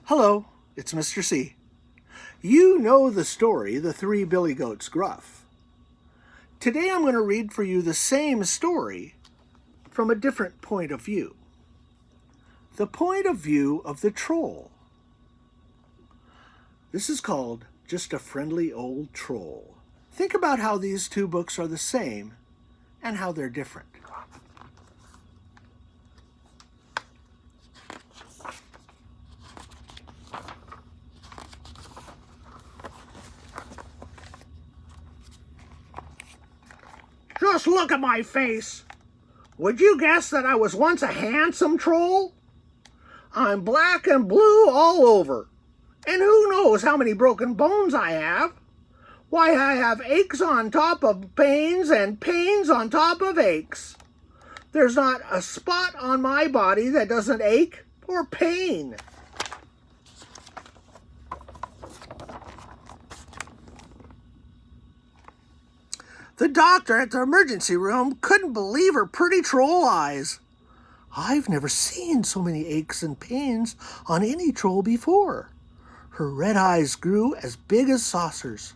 Hello, it's Mr. C. You know the story, The Three Billy Goats Gruff. Today I'm going to read for you the same story from a different point of view. The point of view of the troll. This is called Just a Friendly Old Troll. Think about how these two books are the same and how they're different. Just look at my face. Would you guess that I was once a handsome troll? I'm black and blue all over. And who knows how many broken bones I have? Why, I have aches on top of pains and pains on top of aches. There's not a spot on my body that doesn't ache or pain. The doctor at the emergency room couldn't believe her pretty troll eyes. I've never seen so many aches and pains on any troll before. Her red eyes grew as big as saucers.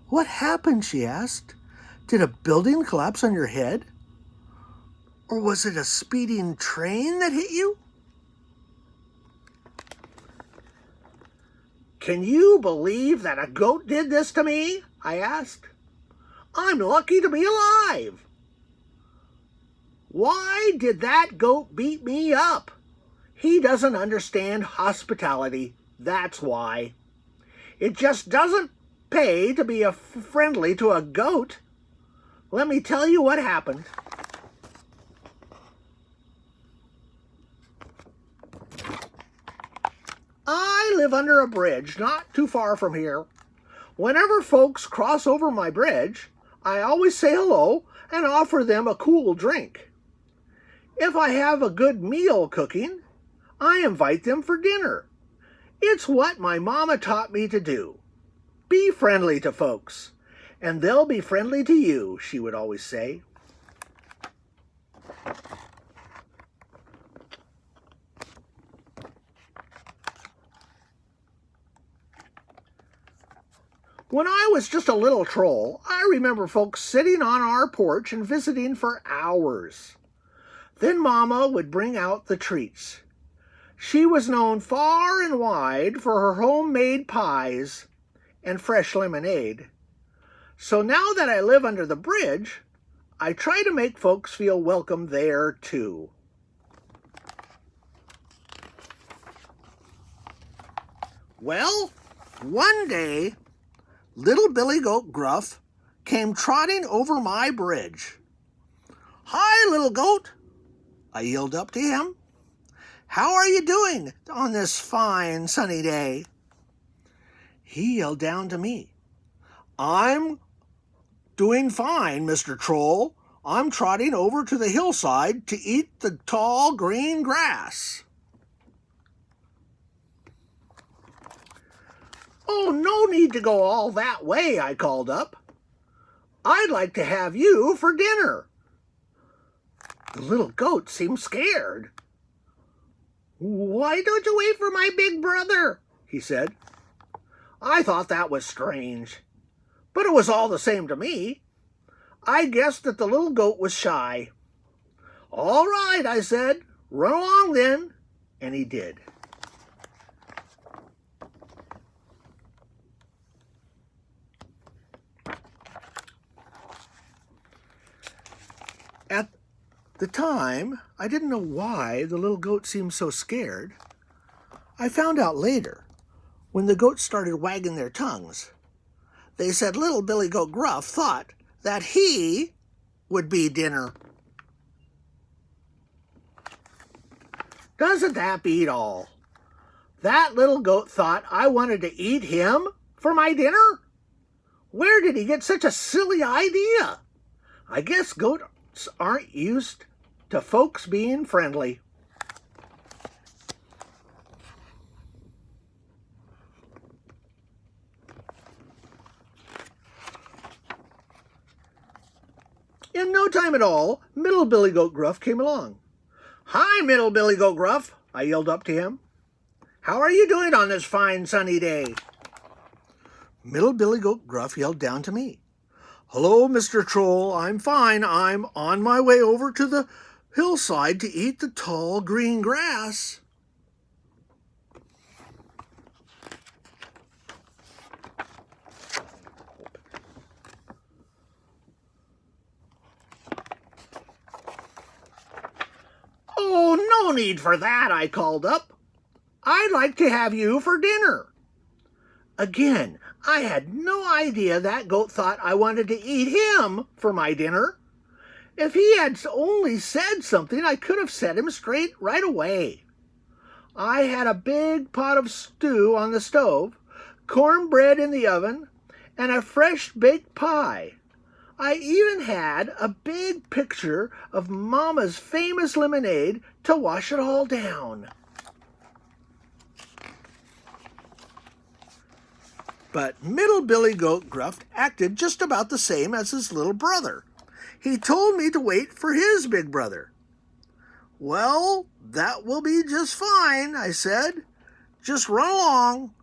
What happened, she asked. Did a building collapse on your head? Or was it a speeding train that hit you? Can you believe that a goat did this to me? I asked. I'm lucky to be alive. Why did that goat beat me up? He doesn't understand hospitality, that's why. It just doesn't pay to be friendly to a goat. Let me tell you what happened. I live under a bridge not too far from here. Whenever folks cross over my bridge, I always say hello and offer them a cool drink. If I have a good meal cooking, I invite them for dinner. It's what my mama taught me to do. Be friendly to folks, and they'll be friendly to you, she would always say. When I was just a little troll, I remember folks sitting on our porch and visiting for hours. Then Mama would bring out the treats. She was known far and wide for her homemade pies and fresh lemonade. So now that I live under the bridge, I try to make folks feel welcome there too. Well, one day, Little Billy Goat Gruff came trotting over my bridge. "Hi, little goat," I yelled up to him. "How are you doing on this fine sunny day?" He yelled down to me. "I'm doing fine, Mr. Troll. I'm trotting over to the hillside to eat the tall green grass." "Oh, no need to go all that way," I called up. "I'd like to have you for dinner." The little goat seemed scared. "Why don't you wait for my big brother?" he said. I thought that was strange, but it was all the same to me. I guessed that the little goat was shy. "All right," I said, "run along then," and he did. At the time, I didn't know why the little goat seemed so scared. I found out later, when the goats started wagging their tongues. They said Little Billy Goat Gruff thought that he would be dinner. Doesn't that beat all? That little goat thought I wanted to eat him for my dinner? Where did he get such a silly idea? I guess goats aren't used to folks being friendly. In no time at all, Middle Billy Goat Gruff came along. "Hi, Middle Billy Goat Gruff," I yelled up to him. How are you doing on this fine sunny day? Little Billy Goat Gruff yelled down to me. Hello, Mr. Troll. I'm fine. I'm on my way over to the hillside to eat the tall green grass. Oh, no need for that, I called up. I'd like to have you for dinner. Again, I had no idea that goat thought I wanted to eat him for my dinner. If he had only said something, I could have set him straight right away. I had a big pot of stew on the stove, cornbread in the oven, and a fresh baked pie. I even had a big picture of Mama's famous lemonade to wash it all down. But Little Billy Goat Gruff acted just about the same as his little brother. He told me to wait for his big brother. Well, that will be just fine, I said. Just run along.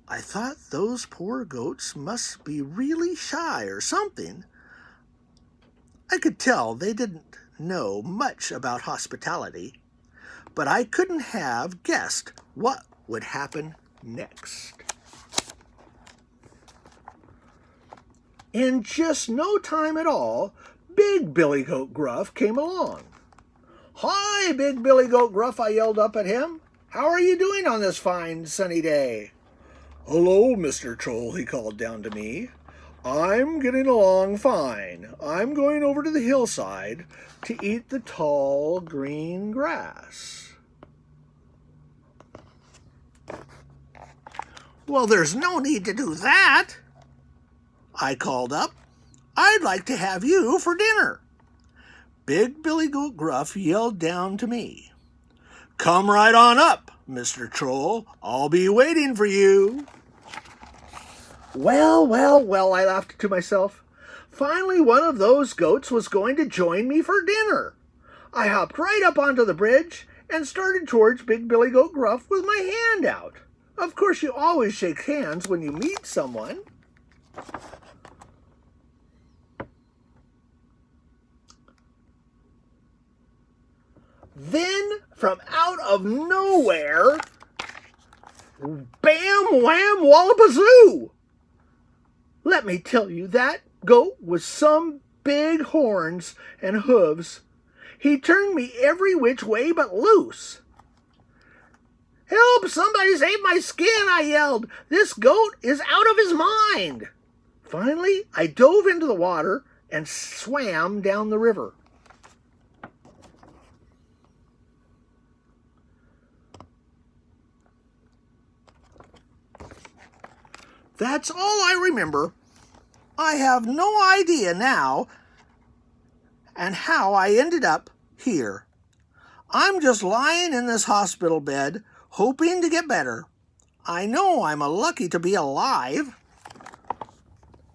I thought those poor goats must be really shy or something. I could tell they didn't know much about hospitality, but I couldn't have guessed what would happen next. In just no time at all, Big Billy Goat Gruff came along. Hi, Big Billy Goat Gruff, I yelled up at him. How are you doing on this fine sunny day? Hello, Mr. Troll, he called down to me. I'm getting along fine. I'm going over to the hillside to eat the tall green grass. Well, there's no need to do that, I called up. I'd like to have you for dinner. Big Billy Goat Gruff yelled down to me. Come right on up, Mr. Troll. I'll be waiting for you. Well, I laughed to myself. Finally, one of those goats was going to join me for dinner. I hopped right up onto the bridge and started towards Big Billy Goat Gruff with my hand out. Of course, you always shake hands when you meet someone. Then, from out of nowhere, bam, wham, wallapazoo! Let me tell you, that goat with some big horns and hooves. He turned me every which way but loose. Help! Somebody save my skin, I yelled. This goat is out of his mind. Finally, I dove into the water and swam down the river. That's all I remember. I have no idea now and how I ended up here. I'm just lying in this hospital bed, hoping to get better. I know I'm lucky to be alive.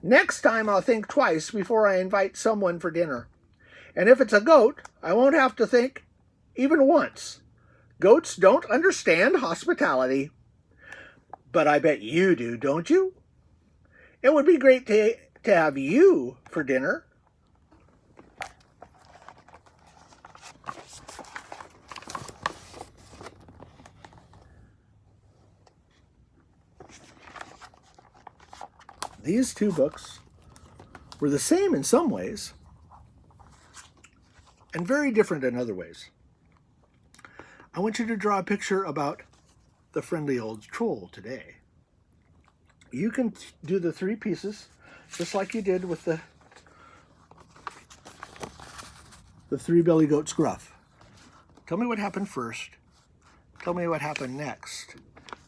Next time I'll think twice before I invite someone for dinner. And if it's a goat, I won't have to think even once. Goats don't understand hospitality. But I bet you do, don't you? It would be great to have you for dinner. These two books were the same in some ways and very different in other ways. I want you to draw a picture about the friendly old troll today. You can do the three pieces just like you did with the three Billy Goats Gruff. Tell me what happened first, tell me what happened next,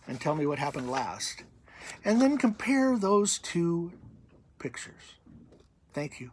and tell me what happened last. And then compare those two pictures. Thank you.